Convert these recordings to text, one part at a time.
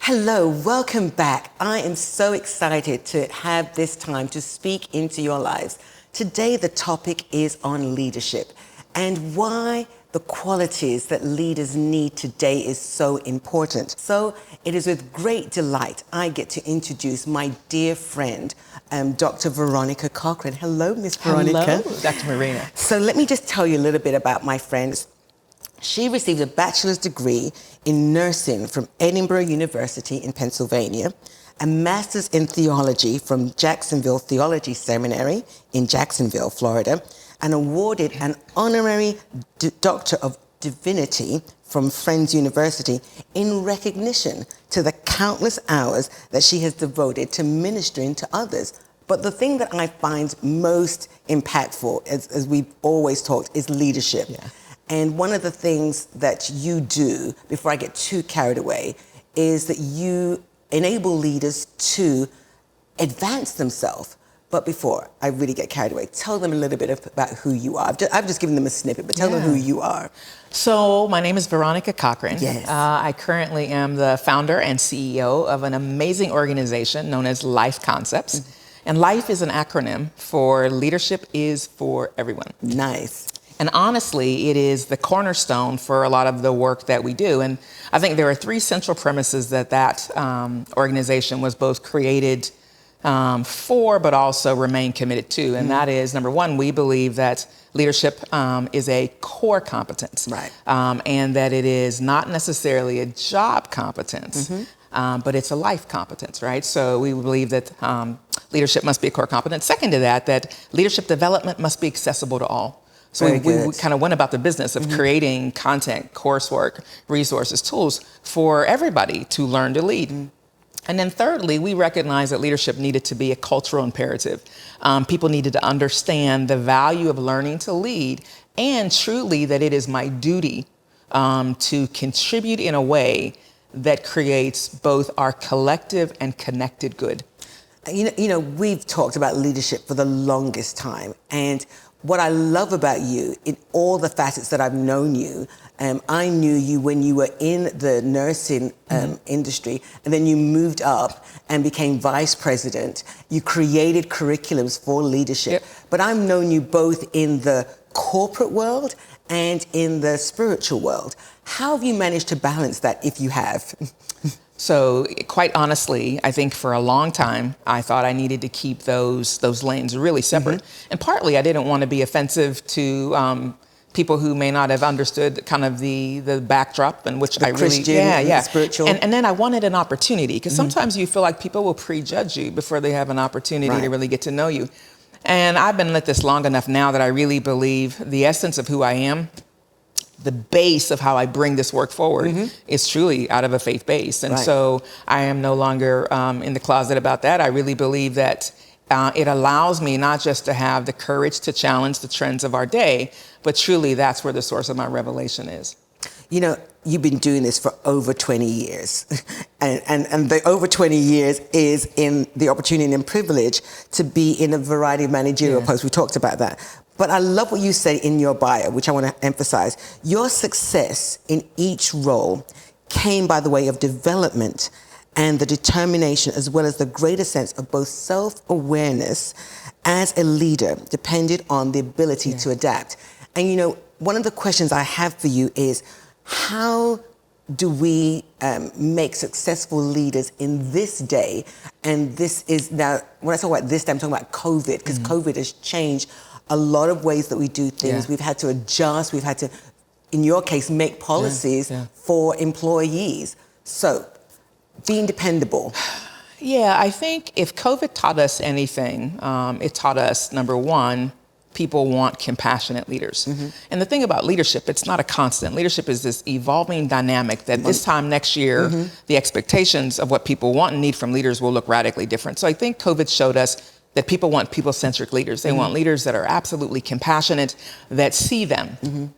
Hello, welcome back. I am so excited to have this time to speak into your lives. Today, the topic is on leadership and why the qualities that leaders need today is so important. So it is with great delight I get to introduce my dear friend, Dr. Veronica Cochran. Hello, Miss Veronica. Hello, Dr. Marina. So let me just tell you a little bit about my friend. She received a bachelor's degree in nursing from Edinburgh University in Pennsylvania, a master's in theology from Jacksonville Theology Seminary in Jacksonville, Florida, and awarded an honorary Doctor of Divinity from Friends University in recognition to the countless hours that she has devoted to ministering to others. But the thing that I find most impactful, as we've always talked, is leadership. Yeah. And one of the things that you do, before I get too carried away, is that you enable leaders to advance themselves. But before I really get carried away, tell them a little bit about who you are. I've just given them a snippet, but tell them who you are. So my name is Veronica Cochran. Yes. I currently am the founder and CEO of an amazing organization known as L.I.F.E Concepts. And L.I.F.E is an acronym for Leadership is for Everyone. Nice. And honestly, it is the cornerstone for a lot of the work that we do. And I think there are three central premises that organization was both created for, but also remain committed to. And that is, number one, we believe that leadership is a core competence. Right. And that it is not necessarily a job competence, but it's a life competence, right? So we believe that leadership must be a core competence. Second to that leadership development must be accessible to all. So we kind of went about the business of creating content, coursework, resources, tools for everybody to learn to lead. And then thirdly, we recognized that leadership needed to be a cultural imperative. People needed to understand the value of learning to lead, and truly that it is my duty to contribute in a way that creates both our collective and connected good. You know, we've talked about leadership for the longest time, and what I love about you, in all the facets that I've known you, I knew you when you were in the nursing industry, and then you moved up and became vice president. You created curriculums for leadership. Yep. But I've known you both in the corporate world and in the spiritual world. How have you managed to balance that, if you have? So quite honestly, I think for a long time, I thought I needed to keep those lanes really separate. And partly I didn't want to be offensive to people who may not have understood kind of the backdrop in which I really, Christian, spiritual. And then I wanted an opportunity, because sometimes you feel like people will prejudge you before they have an opportunity to really get to know you. And I've been at this long enough now that I really believe the essence of who I am, the base of how I bring this work forward is truly out of a faith base. And so I am no longer in the closet about that. I really believe that it allows me not just to have the courage to challenge the trends of our day, but truly that's where the source of my revelation is. You know, you've been doing this for over 20 years. and the over 20 years is in the opportunity and privilege to be in a variety of managerial posts. We talked about that. But I love what you say in your bio, which I want to emphasize. Your success in each role came by the way of development and the determination, as well as the greater sense of both self-awareness as a leader, depended on the ability to adapt. And you know, one of the questions I have for you is, how do we make successful leaders in this day? And this is now, when I talk about this day, I'm talking about COVID, because COVID has changed a lot of ways that we do things. We've had to adjust. We've had to, in your case, make policies for employees. So, being dependable. Yeah, I think if COVID taught us anything, it taught us, number one, people want compassionate leaders. And the thing about leadership, it's not a constant. Leadership is this evolving dynamic that this time next year, the expectations of what people want and need from leaders will look radically different. So I think COVID showed us that people want people-centric leaders. They want leaders that are absolutely compassionate, that see them.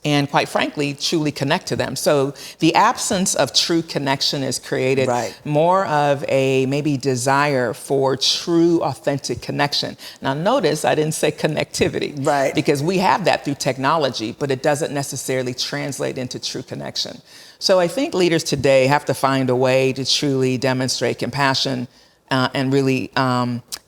and quite frankly, truly connect to them. So the absence of true connection has created more of a maybe desire for true, authentic connection. Now notice I didn't say connectivity, because we have that through technology, but it doesn't necessarily translate into true connection. So I think leaders today have to find a way to truly demonstrate compassion and really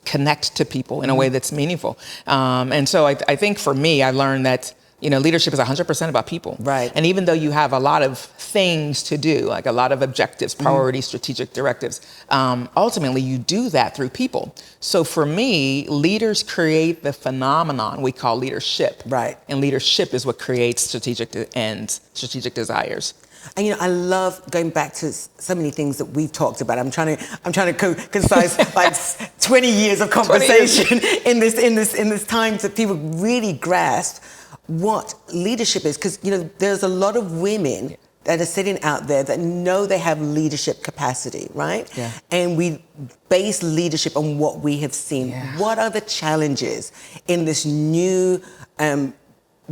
connect to people in a way that's meaningful. And so I think for me, I learned that leadership is 100% about people. And even though you have a lot of things to do, like a lot of objectives, priorities, strategic directives, ultimately you do that through people. So for me, leaders create the phenomenon we call leadership. And leadership is what creates strategic ends, strategic desires. And I love going back to so many things that we've talked about. I'm trying to concise like 20 years of conversation in this time so people really grasp what leadership is. Because there's a lot of women that are sitting out there that know they have leadership capacity, right? And we base leadership on what we have seen. What are the challenges in this new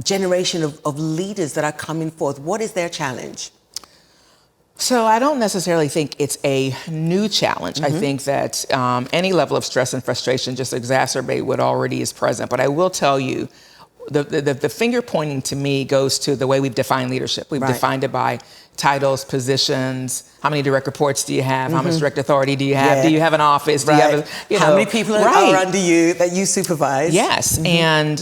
generation of leaders that are coming forth? What is their challenge? So I don't necessarily think it's a new challenge. I think that any level of stress and frustration just exacerbate what already is present. But I will tell you, the finger pointing to me goes to the way we've defined leadership. We've defined it by titles, positions. How many direct reports do you have? How much direct authority do you have? Do you have an office? Do you have how many people are under you that you supervise? Yes, and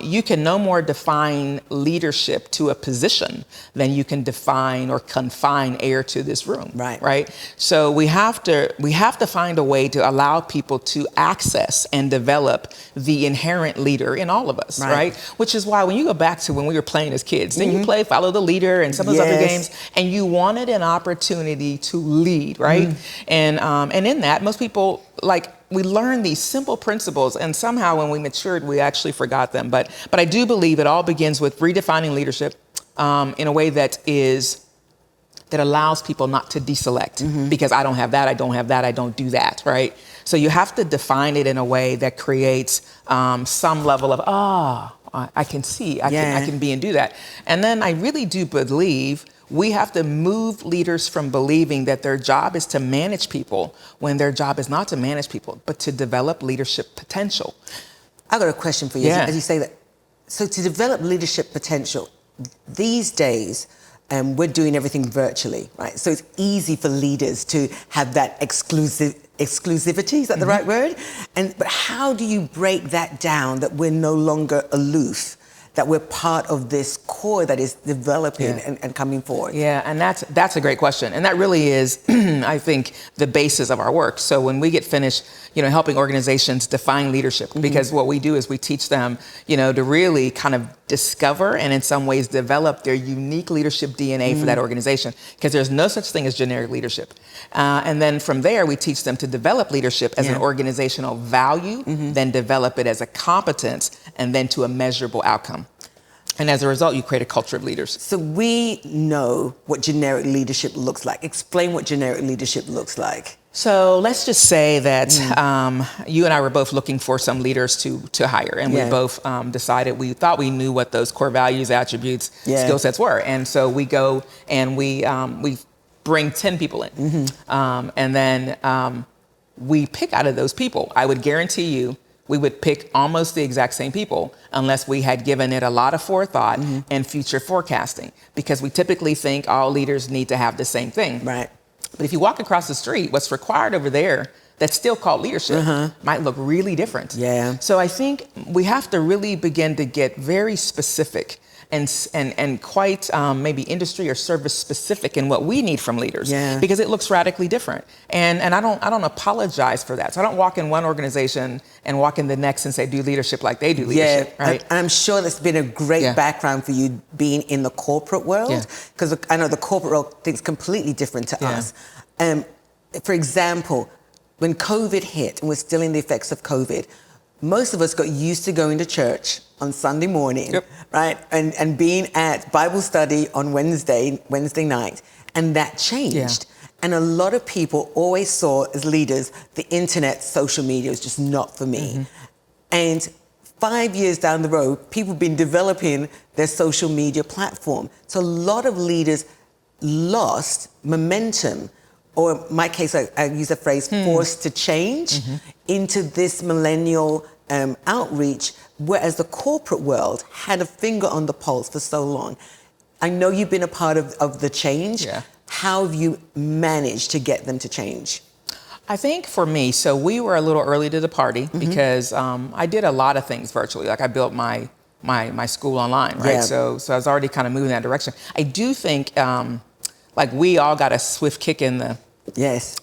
you can no more define leadership to a position than you can define or confine air to this room. Right. So we have to find a way to allow people to access and develop the inherent leader in all of us. Right. Which is why when you go back to when we were playing as kids, then you play Follow the Leader and some of those other games, and you wanted an opportunity to lead, right? And in that, most people, we learn these simple principles, and somehow when we matured, we actually forgot them. But I do believe it all begins with redefining leadership in a way that allows people not to deselect, because I don't have that, I don't have that, I don't do that, right? So you have to define it in a way that creates some level of, I can see, I can be and do that. And then I really do believe we have to move leaders from believing that their job is to manage people when their job is not to manage people, but to develop leadership potential. I've got a question for you as you say that. So to develop leadership potential, these days, we're doing everything virtually, right? So it's easy for leaders to have that exclusivity, is that the right word? But how do you break that down, that we're no longer aloof, that we're part of this core that is developing and coming forward? And that's a great question. And that really is, I think, the basis of our work. So when we get finished, helping organizations define leadership, because what we do is we teach them, to really kind of discover and in some ways develop their unique leadership DNA for that organization, because there's no such thing as generic leadership. And then from there, we teach them to develop leadership as an organizational value, then develop it as a competence, and then to a measurable outcome. And as a result, you create a culture of leaders. So we know what generic leadership looks like. Explain what generic leadership looks like. So let's just say that you and I were both looking for some leaders to hire, and we both decided we thought we knew what those core values, attributes, skill sets were. And so we go and we bring 10 people in, and then we pick out of those people. I would guarantee you we would pick almost the exact same people unless we had given it a lot of forethought and future forecasting, because we typically think all leaders need to have the same thing. But if you walk across the street, what's required over there that's still called leadership might look really different. So I think we have to really begin to get very specific and quite maybe industry or service specific in what we need from leaders, because it looks radically different. And I don't apologize for that. So I don't walk in one organization and walk in the next and say, do leadership like they do leadership. Right? And I'm sure that's been a great background for you being in the corporate world, because I know the corporate world thinks completely different to us. For example, when COVID hit and we're still in the effects of COVID, most of us got used to going to church on Sunday morning, right? And being at Bible study on Wednesday night. And that changed. And a lot of people always saw as leaders, the internet, social media was just not for me. And 5 years down the road, people have been developing their social media platform. So a lot of leaders lost momentum, or in my case, I use the phrase forced to change into this millennial outreach, whereas the corporate world had a finger on the pulse for so long. I know you've been a part of the change. Yeah. How have you managed to get them to change? I think for me, so we were a little early to the party because I did a lot of things virtually. Like I built my school online, right? Yeah. So I was already kind of moving that direction. I do think like we all got a swift kick in the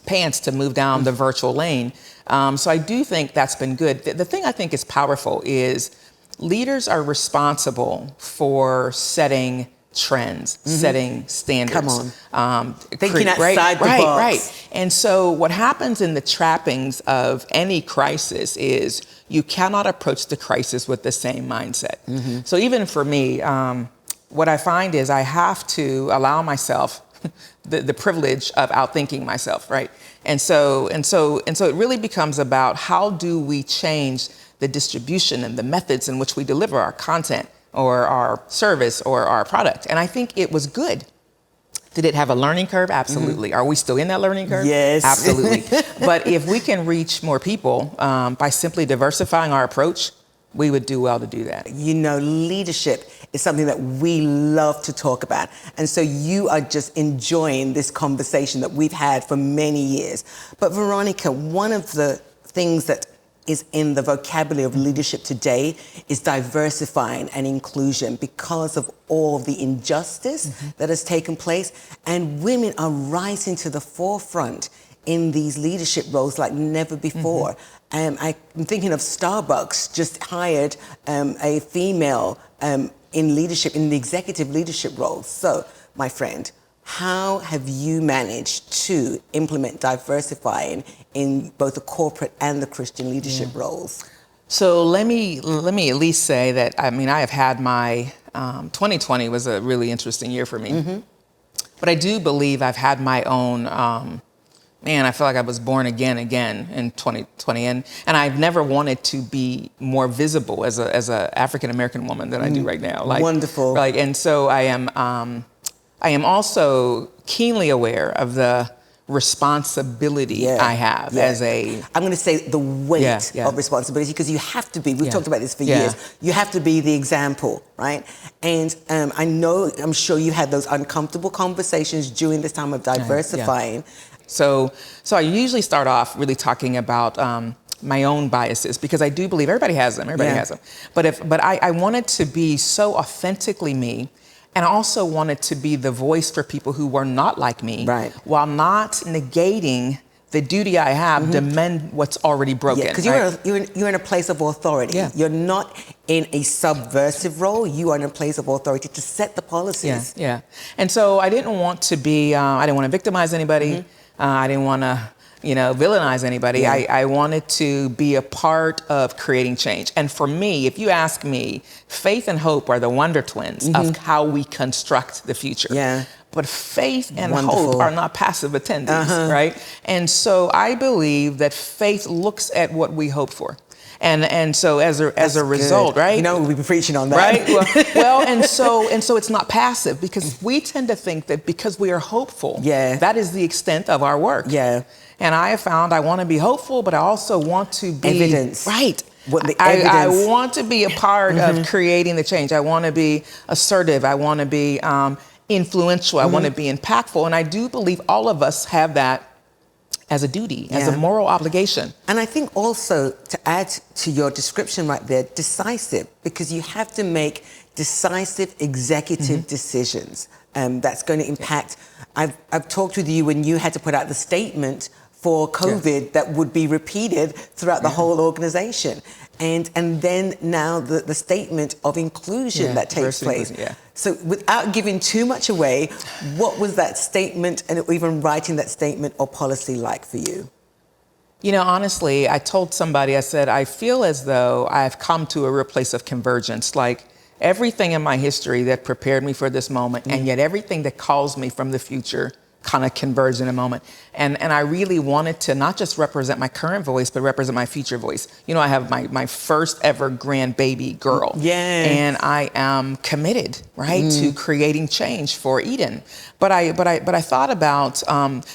pants to move down the virtual lane. So I do think that's been good. The thing I think is powerful is leaders are responsible for setting trends, setting standards. Come on. Thinking outside the box. Right. And so what happens in the trappings of any crisis is you cannot approach the crisis with the same mindset. So even for me, what I find is I have to allow myself the privilege of outthinking myself, right? And so it really becomes about how do we change the distribution and the methods in which we deliver our content or our service or our product. And I think it was good. Did it have a learning curve? Absolutely. Are we still in that learning curve? Yes. Absolutely. But if we can reach more people by simply diversifying our approach, we would do well to do that. You know, leadership is something that we love to talk about. And so you are just enjoying this conversation that we've had for many years. But Veronica, one of the things that is in the vocabulary of leadership today is diversifying and inclusion because of all the injustice that has taken place. And women are rising to the forefront in these leadership roles like never before. I'm thinking of Starbucks just hired a female in leadership, in the executive leadership role. So, my friend, how have you managed to implement diversifying in both the corporate and the Christian leadership roles? So let me at least say that, I mean, I have had my, 2020 was a really interesting year for me. But I do believe I've had my own, I feel like I was born again in 2020. And I've never wanted to be more visible as a African-American woman than I do right now. Like, wonderful. Like, and so I am also keenly aware of the responsibility I have as a... I'm going to say the weight of responsibility, because you have to be, we've talked about this for years, you have to be the example, right? And I'm sure you had those uncomfortable conversations during this time of diversifying. So I usually start off really talking about my own biases, because I do believe everybody has them, has them. But I wanted to be so authentically me. And I also wanted to be the voice for people who were not like me, while not negating the duty I have to mend what's already broken. Because you're in a place of authority. You're not in a subversive role. You are in a place of authority to set the policies. And so I didn't want to be, I didn't want to victimize anybody. I didn't want to, villainize anybody. I wanted to be a part of creating change. And for me, if you ask me, faith and hope are the wonder twins of how we construct the future. But faith and hope are not passive attendees, right? And so I believe that faith looks at what we hope for. And so as a result, right? We've been preaching on that. Right? Well, and so it's not passive, because we tend to think that because we are hopeful, that is the extent of our work. And I have found I want to be hopeful, but I also want to be... Evidence. Right. What the evidence... I want to be a part of creating the change. I want to be assertive. I want to be influential. I want to be impactful. And I do believe all of us have that as a duty, as a moral obligation. And I think also, to add to your description right there, decisive, because you have to make decisive executive decisions that's going to impact... I've talked with you when you had to put out the statement for COVID that would be repeated throughout the whole organization. And then now the statement of inclusion that takes place. So without giving too much away, what was that statement and even writing that statement or policy like for you? Honestly, I told somebody, I said, I feel as though I've come to a real place of convergence. Like everything in my history that prepared me for this moment, and yet everything that calls me from the future kind of converged in a moment. And I really wanted to not just represent my current voice, but represent my future voice. You know, I have my first ever grandbaby girl. Yes. And I am committed, right, to creating change for Eden. But I thought about,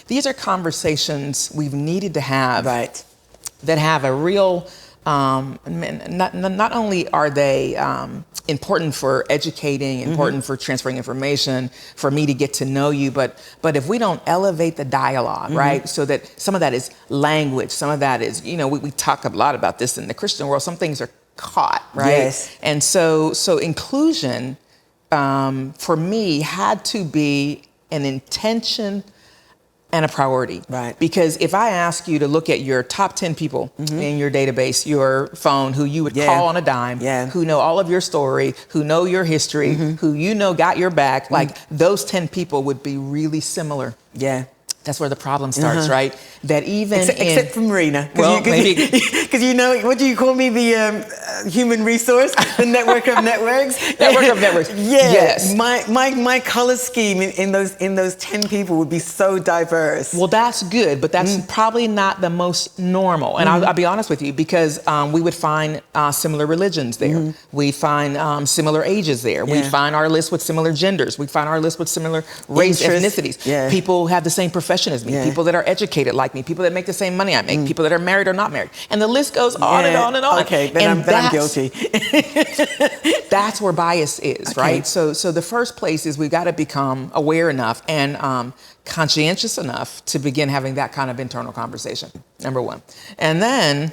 these are conversations we've needed to have, right, that have a real, not only are they important for educating, important for transferring information, for me to get to know you, but if we don't elevate the dialogue, right, so that some of that is language, some of that is, you know, we talk a lot about this in the Christian world, some things are caught, right? Yes. And so inclusion, for me, had to be an intention and a priority. Right. Because if I ask you to look at your top 10 people in your database, your phone, who you would call on a dime, who know all of your story, who know your history, who you know got your back, like those 10 people would be really similar. Yeah. That's where the problem starts, right? That even except for Marina, well, maybe because you know, what do you call me, the human resource, the network of networks? Network of networks. Yeah. Yes. My color scheme in those 10 people would be so diverse. Well, that's good, but that's probably not the most normal. And I'll be honest with you, because we would find similar religions there. We find similar ages there. We find our list with similar genders. We find our list with similar race, ethnicities. Yeah. People have the same profession as me. People that are educated like me. People that make the same money I make. People that are married or not married. And the list goes on and on and on. Okay, then I'm guilty. That's where bias is, right? So the first place is we've got to become aware enough and conscientious enough to begin having that kind of internal conversation, number one. And then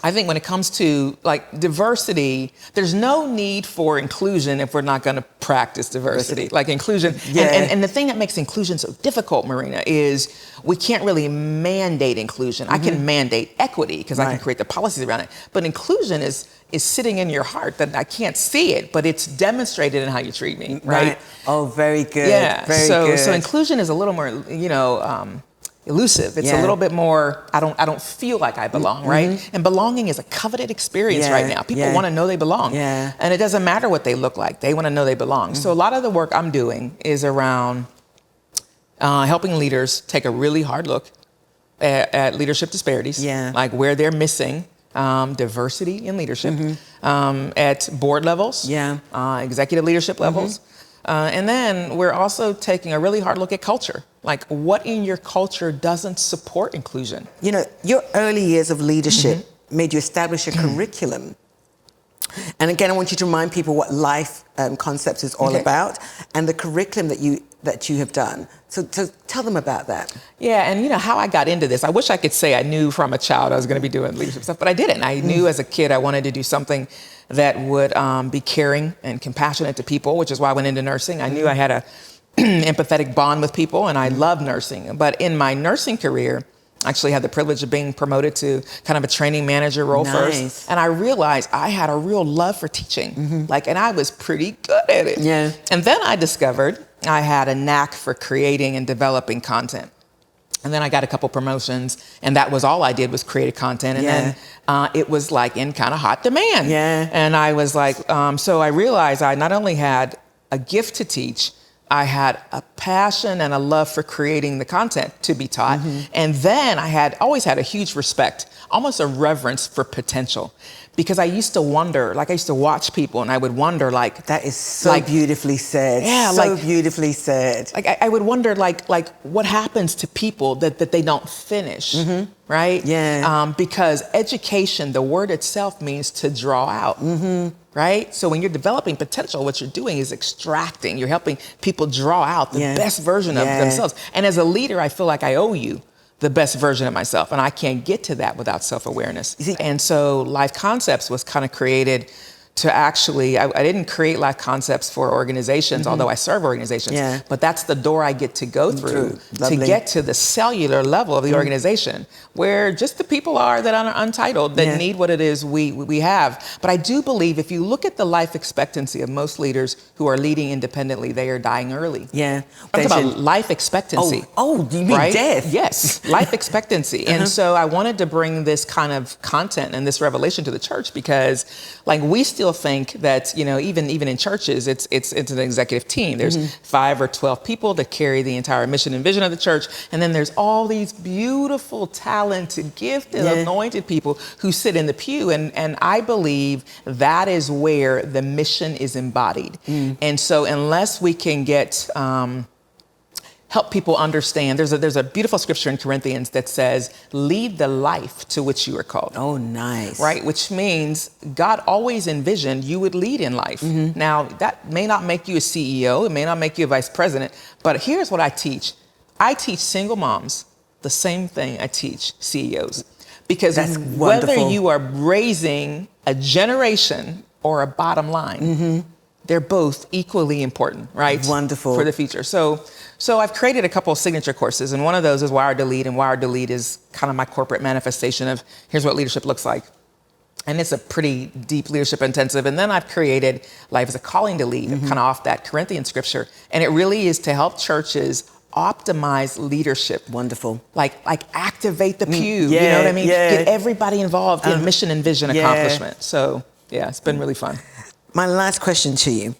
I think when it comes to like diversity, there's no need for inclusion if we're not going to practice diversity. Like inclusion. And the thing that makes inclusion so difficult, Marina, is we can't really mandate inclusion. I can mandate equity because I can create the policies around it. But inclusion is sitting in your heart, that I can't see it, but it's demonstrated in how you treat me, right? Oh, very good. Yeah. Very good. So inclusion is a little more, you know, elusive. It's a little bit more, I don't feel like I belong, right? And belonging is a coveted experience right now. People want to know they belong. And it doesn't matter what they look like. They want to know they belong. So a lot of the work I'm doing is around helping leaders take a really hard look at leadership disparities, like where they're missing diversity in leadership at board levels, executive leadership levels. And then we're also taking a really hard look at culture. Like, what in your culture doesn't support inclusion? You know, your early years of leadership made you establish a curriculum. And again, I want you to remind people what life concepts is all about, and the curriculum that you have done. So tell them about that. Yeah, and you know how I got into this. I wish I could say I knew from a child I was going to be doing leadership stuff, but I didn't. I knew as a kid I wanted to do something that would be caring and compassionate to people, which is why I went into nursing. I knew I had a empathetic bond with people, and I love nursing. But in my nursing career, I actually had the privilege of being promoted to kind of a training manager role first. And I realized I had a real love for teaching, and I was pretty good at it. And then I discovered I had a knack for creating and developing content. And then I got a couple promotions, and that was all I did was create content. And then it was like in kind of hot demand. And I was like, so I realized I not only had a gift to teach, I had a passion and a love for creating the content to be taught. And then I had always had a huge respect, almost a reverence for potential. Because I used to wonder, like I used to watch people and I would wonder like... That is so beautifully said. Yeah, so beautifully said. Like I would wonder like what happens to people that they don't finish, right? Because education, the word itself means to draw out, right? So when you're developing potential, what you're doing is extracting. You're helping people draw out the best version of themselves. And as a leader, I feel like I owe you the best version of myself. And I can't get to that without self-awareness. And so Life Concepts was kind of created to actually, I didn't create Life Concepts for organizations, although I serve organizations, but that's the door I get to go through to get to the cellular level of the organization, where just the people are that are untitled, that need what it is we have. But I do believe if you look at the life expectancy of most leaders who are leading independently, they are dying early. I'm talking about life expectancy. Oh, you mean death? Yes, life expectancy. And so I wanted to bring this kind of content and this revelation to the church because like we still still think that, even in churches, it's an executive team. There's 5 or 12 people that carry the entire mission and vision of the church. And then there's all these beautiful, talented, gifted, anointed people who sit in the pew. And I believe that is where the mission is embodied. And so unless we can get... help people understand. There's a beautiful scripture in Corinthians that says, lead the life to which you are called. Oh, nice. Right? Which means God always envisioned you would lead in life. Now, that may not make you a CEO. It may not make you a vice president. But here's what I teach. I teach single moms the same thing I teach CEOs. Because whether you are raising a generation or a bottom line, they're both equally important, right? Wonderful. For the future. So I've created a couple of signature courses, and one of those is Wired to Lead, and Wired to Lead is kind of my corporate manifestation of here's what leadership looks like. And it's a pretty deep leadership intensive. And then I've created Life as a Calling to Lead, kind of off that Corinthian scripture. And it really is to help churches optimize leadership. Wonderful. Like activate the pew, you know what I mean? Get everybody involved in mission and vision accomplishment. So yeah, it's been really fun. My last question to you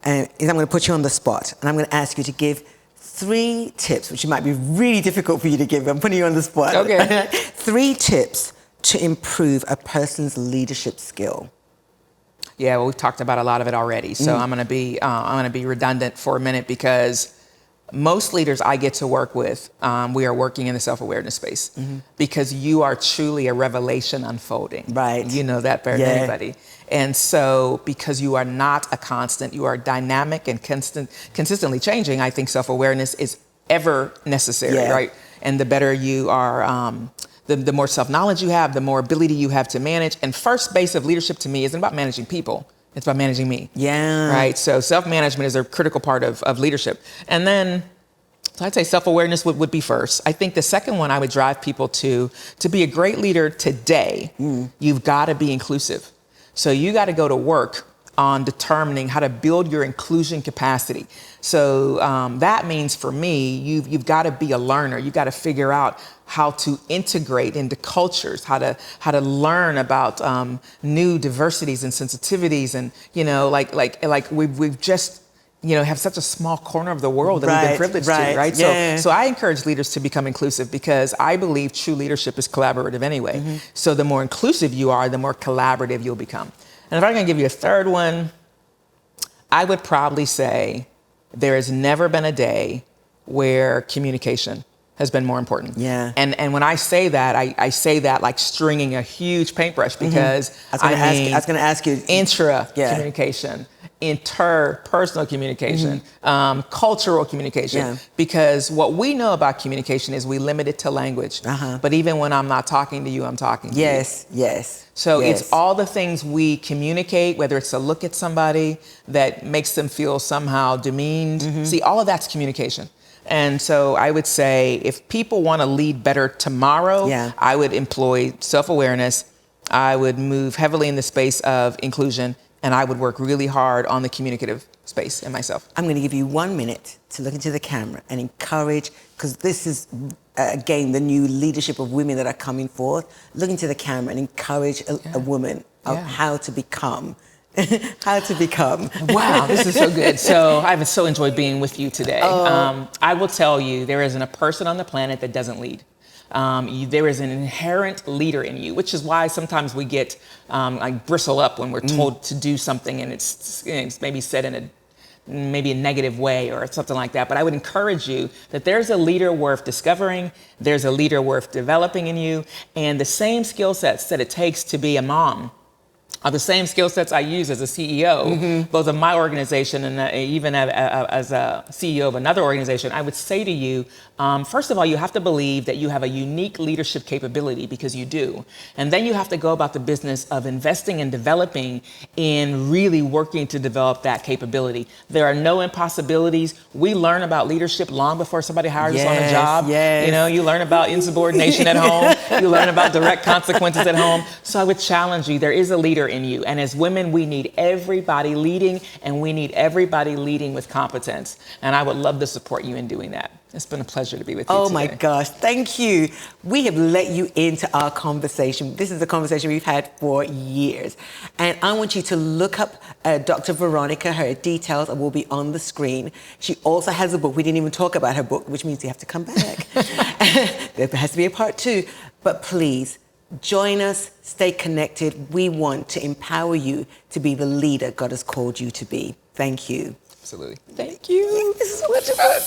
is I'm going to put you on the spot, and I'm going to ask you to give 3 tips, which might be really difficult for you to give. I'm putting you on the spot. Okay. 3 tips to improve a person's leadership skill. Yeah, well, we've talked about a lot of it already. So I'm going to be redundant for a minute, because most leaders I get to work with, we are working in the self-awareness space, because you are truly a revelation unfolding. Right. You know that better than anybody. And so because you are not a constant, you are dynamic and consistently changing, I think self-awareness is ever necessary, right? And the better you are, the more self-knowledge you have, the more ability you have to manage. And first base of leadership to me isn't about managing people. It's about managing me. Yeah. Right? So self-management is a critical part of leadership. And then, so I'd say self-awareness would be first. I think the second one I would drive people to be a great leader today, you've got to be inclusive. So you got to go to work on determining how to build your inclusion capacity. So that means for me, you've got to be a learner. You've got to figure out how to integrate into cultures, how to learn about new diversities and sensitivities, and like we've just have such a small corner of the world that we've been privileged to, right? Yeah. So I encourage leaders to become inclusive, because I believe true leadership is collaborative anyway. So the more inclusive you are, the more collaborative you'll become. And if I'm going to give you a third one, I would probably say there has never been a day where communication has been more important. Yeah. And when I say that, I say that like stringing a huge paintbrush, because I was going to ask you intra communication, interpersonal communication, cultural communication, because what we know about communication is we limit it to language. But even when I'm not talking to you, I'm talking to you. Yes. So it's all the things we communicate, whether it's a look at somebody that makes them feel somehow demeaned. See, all of that's communication. And so I would say if people want to lead better tomorrow, I would employ self-awareness. I would move heavily in the space of inclusion, and I would work really hard on the communicative space in myself. I'm going to give you 1 minute to look into the camera and encourage, because this is, again, the new leadership of women that are coming forth. Look into the camera and encourage a woman of how to become. Wow, this is so good. So I've so enjoyed being with you today. I will tell you, there isn't a person on the planet that doesn't lead. There is an inherent leader in you, which is why sometimes we get like bristle up when we're told to do something, and it's maybe said in maybe a negative way or something like that. But I would encourage you that there's a leader worth discovering, there's a leader worth developing in you, and the same skill sets that it takes to be a mom are the same skill sets I use as a CEO, both of my organization and even as a CEO of another organization. I would say to you, first of all, you have to believe that you have a unique leadership capability, because you do. And then you have to go about the business of investing and developing in really working to develop that capability. There are no impossibilities. We learn about leadership long before somebody hires us on a job. You learn about insubordination at home. You learn about direct consequences at home. So I would challenge you, there is a leader in you. And as women, we need everybody leading, and we need everybody leading with competence. And I would love to support you in doing that. It's been a pleasure to be with you Oh today. my gosh, thank you. We have let you into our conversation. This is a conversation we've had for years. And I want you to look up Dr. Veronica. Her details will be on the screen. She also has a book. We didn't even talk about her book, which means you have to come back. There has to be a part 2. But please, join us, stay connected. We want to empower you to be the leader God has called you to be. Thank you. Absolutely. Thank you. This is so much fun.